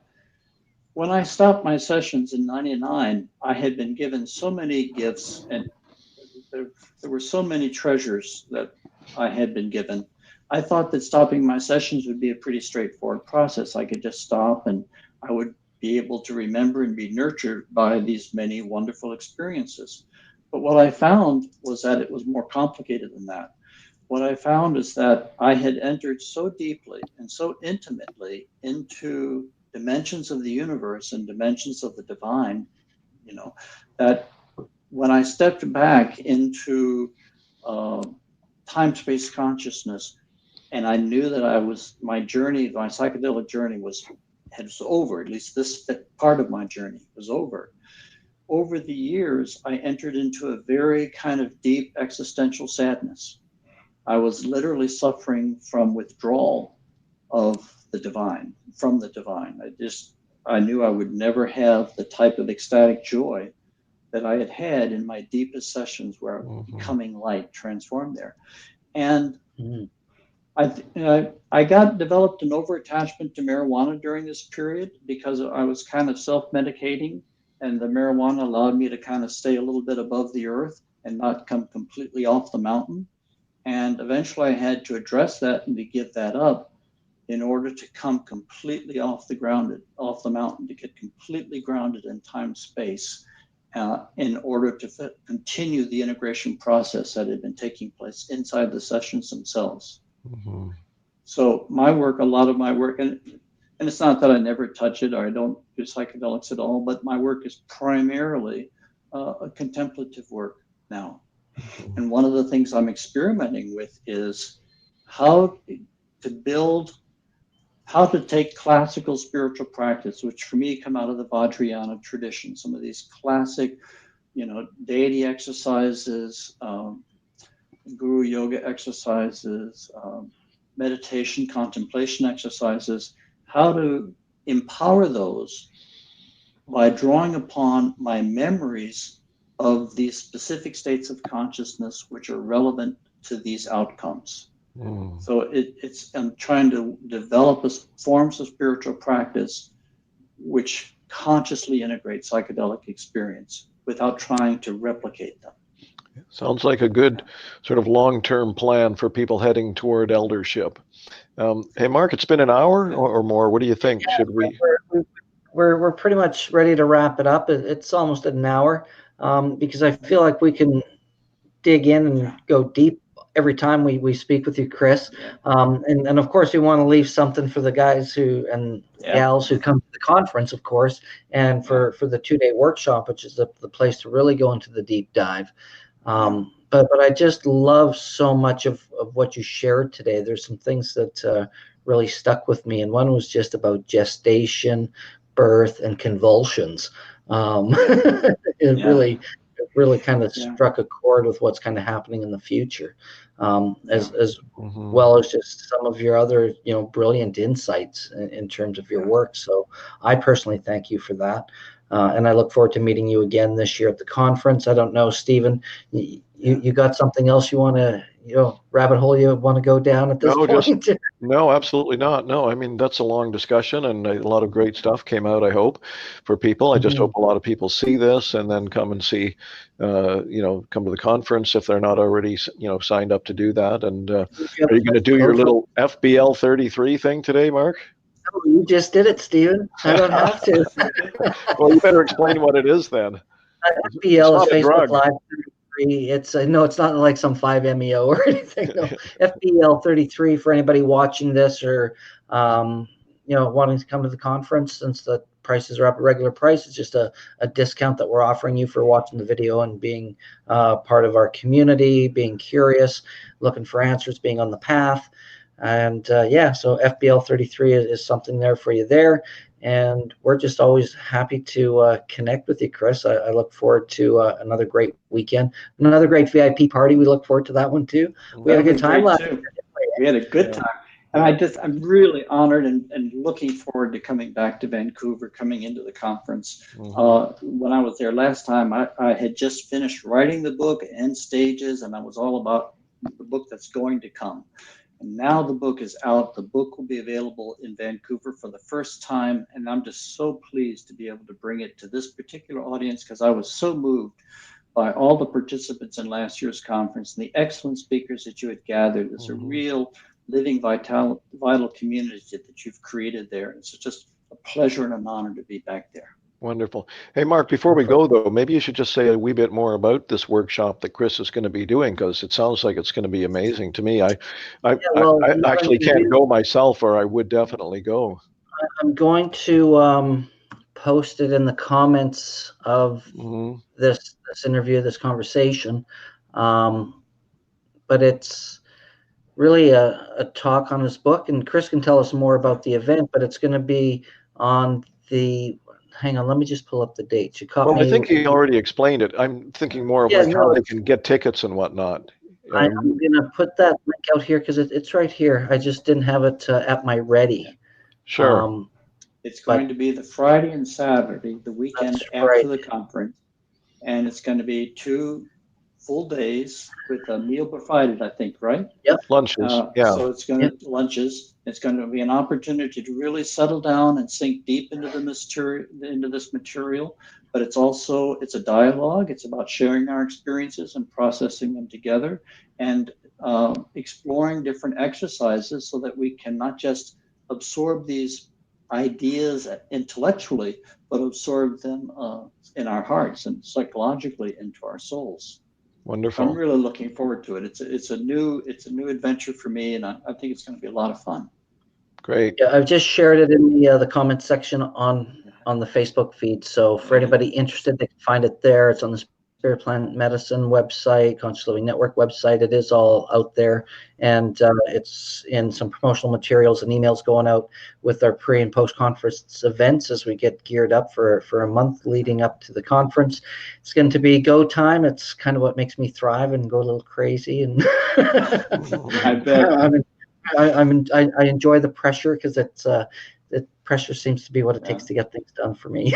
When I stopped my sessions in '99, I had been given so many gifts, and there were so many treasures that I had been given. I thought that stopping my sessions would be a pretty straightforward process. I could just stop and I would be able to remember and be nurtured by these many wonderful experiences. But what I found was that it was more complicated than that. What I found is that I had entered so deeply and so intimately into dimensions of the universe and dimensions of the divine, that when I stepped back into uh, time-space consciousness, and I knew that my psychedelic journey was over. At least this part of my journey was over. over the years, I entered into a very kind of deep existential sadness. I was literally suffering from withdrawal of the divine, from the divine. I knew I would never have the type of ecstatic joy that I had had in my deepest sessions where I was becoming light, transformed there. And I developed an over-attachment to marijuana during this period because I was kind of self-medicating, and the marijuana allowed me to kind of stay a little bit above the earth and not come completely off the mountain. And eventually I had to address that and to give that up in order to come completely off the mountain, to get completely grounded in time space, in order to continue the integration process that had been taking place inside the sessions themselves. So my work, a lot of my work, and it's not that I never touch it or I don't do psychedelics at all, but my work is primarily a contemplative work now. And one of the things I'm experimenting with is how to take classical spiritual practice, which for me come out of the Vajrayana tradition, some of these classic, deity exercises, guru yoga exercises, meditation, contemplation exercises, how to empower those by drawing upon my memories of these specific states of consciousness which are relevant to these outcomes. So I'm trying to develop forms of spiritual practice which consciously integrate psychedelic experience without trying to replicate them. Sounds like a good sort of long-term plan for people heading toward eldership. Hey, Marc, it's been an hour or more. What do you think? Yeah, Should we? We're pretty much ready to wrap it up. It's almost an hour, because I feel like we can dig in and go deep every time we speak with you, Chris. And of course, we want to leave something for the guys and gals who come to the conference, of course, and for the 2-day workshop, which is the place to really go into the deep dive. But I just love so much of what you shared today. There's some things that really stuck with me, and one was just about gestation, birth, and convulsions. It really kind of struck a chord with what's kind of happening in the future, as well as just some of your other brilliant insights in terms of your work. So I personally thank you for that. And I look forward to meeting you again this year at the conference. I don't know, Stephen, you got something else you want to, rabbit hole you want to go down at this point? No, absolutely not. No, I mean, that's a long discussion and a lot of great stuff came out, I hope, for people. I just hope a lot of people see this and then come and see, come to the conference if they're not already, signed up to do that. And are you going to do your little FBL 33 thing today, Marc? Oh, you just did it, Stephen. I don't have to. Well, you better explain what it is then. FBL is Facebook Live 33. It's not like some 5-MeO or anything. No, FBL 33 for anybody watching this or wanting to come to the conference, since the prices are up at regular price. It's just a discount that we're offering you for watching the video and being part of our community, being curious, looking for answers, being on the path. And so FBL 33 is something there for you there. And we're just always happy to connect with you, Chris. I look forward to another great weekend, another great VIP party. We look forward to that one too. We had a good time last week. We had a good time. And I'm really honored and looking forward to coming back to Vancouver, coming into the conference. When I was there last time, I had just finished writing the book, End Stages, and I was all about the book that's going to come. And now the book is out. The book will be available in Vancouver for the first time. And I'm just so pleased to be able to bring it to this particular audience, because I was so moved by all the participants in last year's conference and the excellent speakers that you had gathered. It's a real living, vital community that you've created there. It's just a pleasure and an honor to be back there. Wonderful. Hey, Marc, before we go, though, maybe you should just say a wee bit more about this workshop that Chris is going to be doing, because it sounds like it's going to be amazing to me. I actually can't go myself, or I would definitely go. I'm going to post it in the comments of this interview, this conversation. But it's really a talk on his book, and Chris can tell us more about the event, but it's going to be on the hang on, let me just pull up the dates. You caught Well, I me. think he already explained it. I'm thinking more of Yeah, like how no, they can get tickets and whatnot. I'm gonna put that link out here because it's right here. I just didn't have it at my ready. Sure. It's going to be the Friday and Saturday, the weekend That's after right. the conference, and it's going to be 2 full days with a meal provided, I think, right? Lunches. Yeah. So it's going to lunches. It's going to be an opportunity to really settle down and sink deep into this material. But it's a dialogue. It's about sharing our experiences and processing them together, and exploring different exercises so that we can not just absorb these ideas intellectually, but absorb them in our hearts and psychologically into our souls. Wonderful. I'm really looking forward to it. It's a new adventure for me, and I think it's going to be a lot of fun. Great. Yeah, I've just shared it in the comments section on the Facebook feed. So for anybody interested, they can find it there. It's on the Spirit Plant Medicine website, Conscious Living Network website. It is all out there, and it's in some promotional materials and emails going out with our pre and post conference events as we get geared up for a month leading up to the conference. It's going to be go time. It's kind of what makes me thrive and go a little crazy. And I bet. I enjoy the pressure because the pressure seems to be what it takes to get things done for me.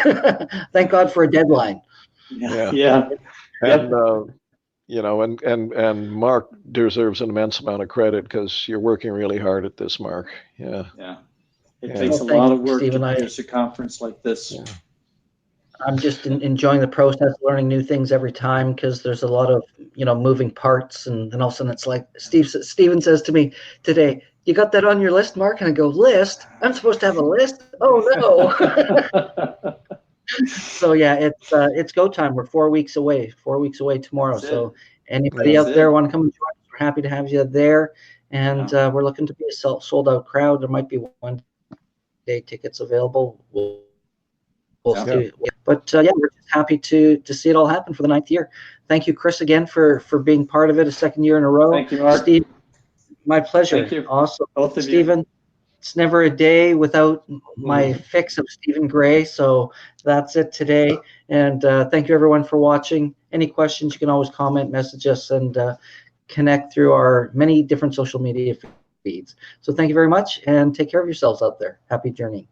Thank God for a deadline. Yeah. And and Marc deserves an immense amount of credit because you're working really hard at this, Marc. Yeah. It takes a lot of work to produce a conference like this. Yeah. I'm just enjoying the process, learning new things every time because there's a lot of moving parts, and then all of a sudden it's like Steven says to me today, "You got that on your list, Marc?" And I go, "List? I'm supposed to have a list? Oh no!" So yeah, it's go time. We're 4 weeks away. 4 weeks away tomorrow. So anybody out there want to come and join us? We're happy to have you there, and we're looking to be a sold out crowd. There might be one day tickets available. We'll see. But we're just happy to see it all happen for the 9th year. Thank you, Chris, again for being part of it a second year in a row. Thank you, Marc. Steve, my pleasure. Thank you. Awesome. Both of Stephen, it's never a day without my fix of Stephen Gray. So that's it today. And thank you, everyone, for watching. Any questions, you can always comment, message us, and connect through our many different social media feeds. So thank you very much, and take care of yourselves out there. Happy journey.